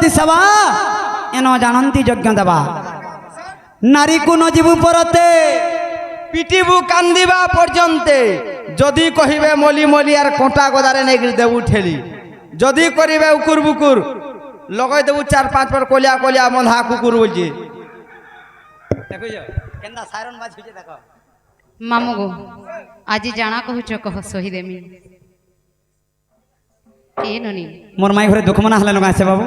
सभा एन जानती यज्ञ देवा नारी को नजीबू परते पिटिबू कांदिबा पर्यन्ते जदि कहिबे मली मली आर कोटा गदारे नेगिर देबू ठेली जदि करिबे उकुर बुकुर लगै देबू 4-5 पर कोलिया कोलिया बंधा कुकुर बोलजी देखो जो केंदा सायरन बाज होजे देखो मामू गो आज जाना कहूच कह सही देमी ए ननी मोर माई घरे दुख मना हले लगा से बाबू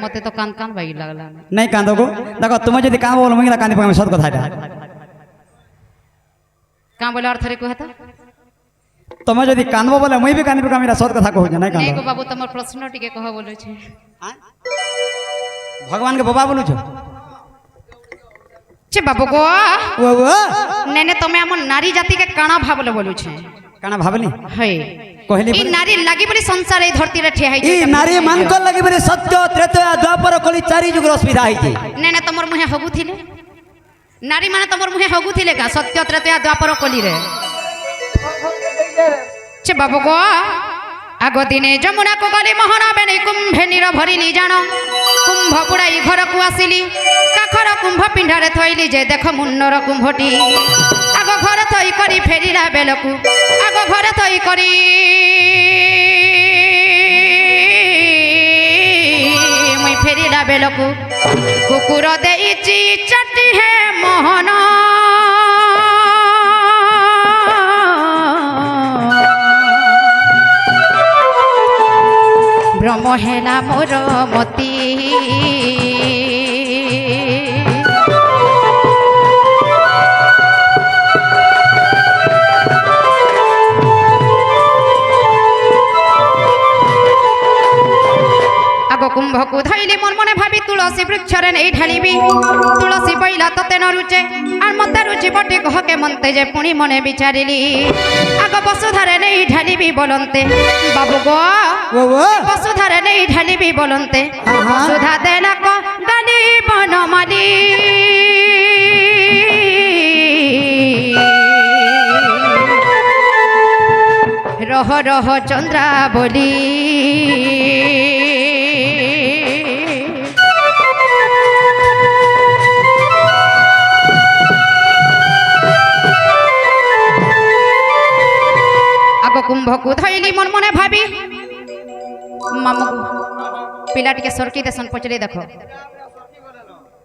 मते तो कान कान बाई लागला नहीं कांदो को देखो तुम जदि कान बोल मंगला कांदी पमे सत कथा का बोले अर्थ रे कहता तुम जदि कानबो बोले मुई भी कानबो का मेरा सत कथा कहू नहीं नहीं कांदो गो बाबू तमर प्रश्न टिके कह बोले छे भगवान के बाबा बोलू छो छे बाबू गो ओ नेने तमे हमर नारी जाति के काना भाबले बोलू छे काना भाबली हे कहली ई नारी लागी बोली संसार ए धरती रे ठिया ई नारी मान को लगी बरे सत्य त्रेता द्वापर कली चारि जुग असुविधा होई नेने तमर मुहे हगु थिले नारी माने तमर मुहे हगु थिले का सत्य त्रेता द्वापर कली रे छे बाबू गो आगो दिने जमुना को गली मोहना बेनी कुंभे नीर भरिली जान कुंभ बुड़ाई घर को आसिली काखर कुंभ पिंडारे थइली जे देख मुन्नर कुंभटी आगो घर थई करी फेरिला बेलकु आगो घर थई करी मुई फेरिला बेलकु कुकुर देइची चटी हे मोहन ब्रह्म हेला मोर मती आगो कुंभ को धैली मन मने भाभी तुलसी वृक्षरे नहीं ढालिबी तुलसी बैला तते न रुचे और मते रुचि बटी कह के मनते जे पुणी मने विचारिली आगो वसुधारे नहीं ढालिबी बोलंते बाबू गो वसुधारे नहीं ढालिबी बोलंते वसुधा देला को गाली बनमाली रह रह चंद्रा बोली कुंभ को धैली मन मने भाभी मामू पिला टिके सरकी देसन पचले देखो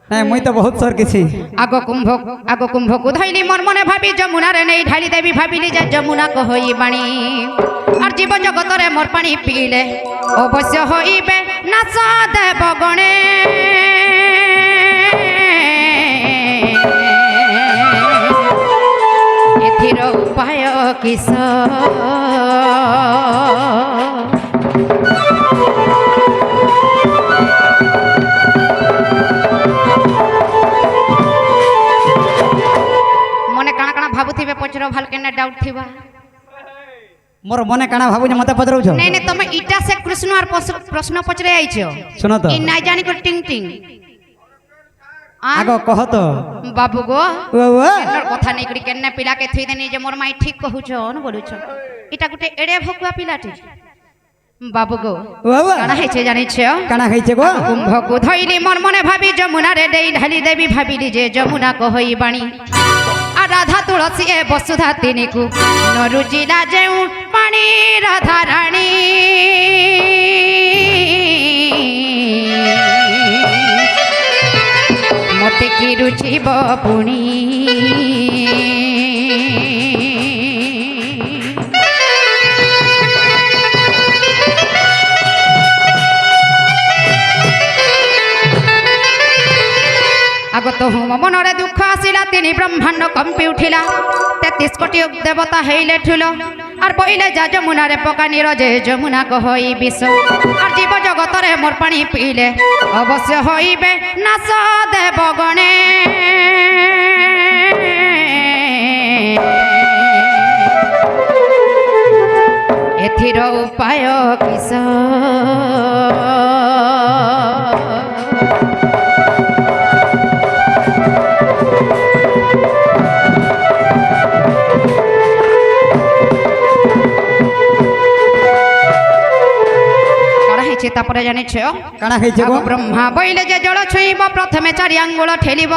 नहीं मुई तो बहुत सर किसी आगो कुंभ को धैली मन मने भाभी जमुना रे नहीं ढाली देवी भाबिली जे जमुना को होई बाणी और जीव जगत रे मोर पानी पीले अवश्य होइबे नाच देव गणे एथिर उपाय किस मने काना काना भाबुथिबे पचरो भाल केने डाउट थिबा मोर मने काना भाबु जे मते पचरौ छो नहीं नहीं तमे इटा से कृष्ण और प्रश्न पचरे आइछो सुनो तो इ नाइ जानी को टिंग टिंग आगो कह तो बाबू गो ओ केनर कथा नै करी केने पिला के थई देनी जे मोर माई ठीक कहूछो न बोलुछो इटा गुटे एडे भकुआ पिलाटी बाबू गो काना हेछे जानि छो काना हेछे गो कुंभ को धइली मन मने भाबी जमुना रे देई ढाली देवी भाबिली जे जमुना को होई बाणी आ राधा तुलसी ए वसुधा तिनी को नरुजिला जेउ पानी राधा रानी मते की रुचि बपुणी आगत हुम मनरे दुख आसिला तिनी ब्रह्मांड कंपी उठिला 33 कोटी देवता हेले ठुल और पहिले जा जमुना रे पका नीरजे जमुना को होई विष और जीव जगत रे मोर पानी पीले अवश्य होइबे नाच देव गणे एथिर उपाय किस তারপরে জানিছ কাଣା খাইছে আগ গো ব্রহ্মা বইলে যে জল ছুঁইব প্রথমে চারি আঙ্গুল ঠেলিব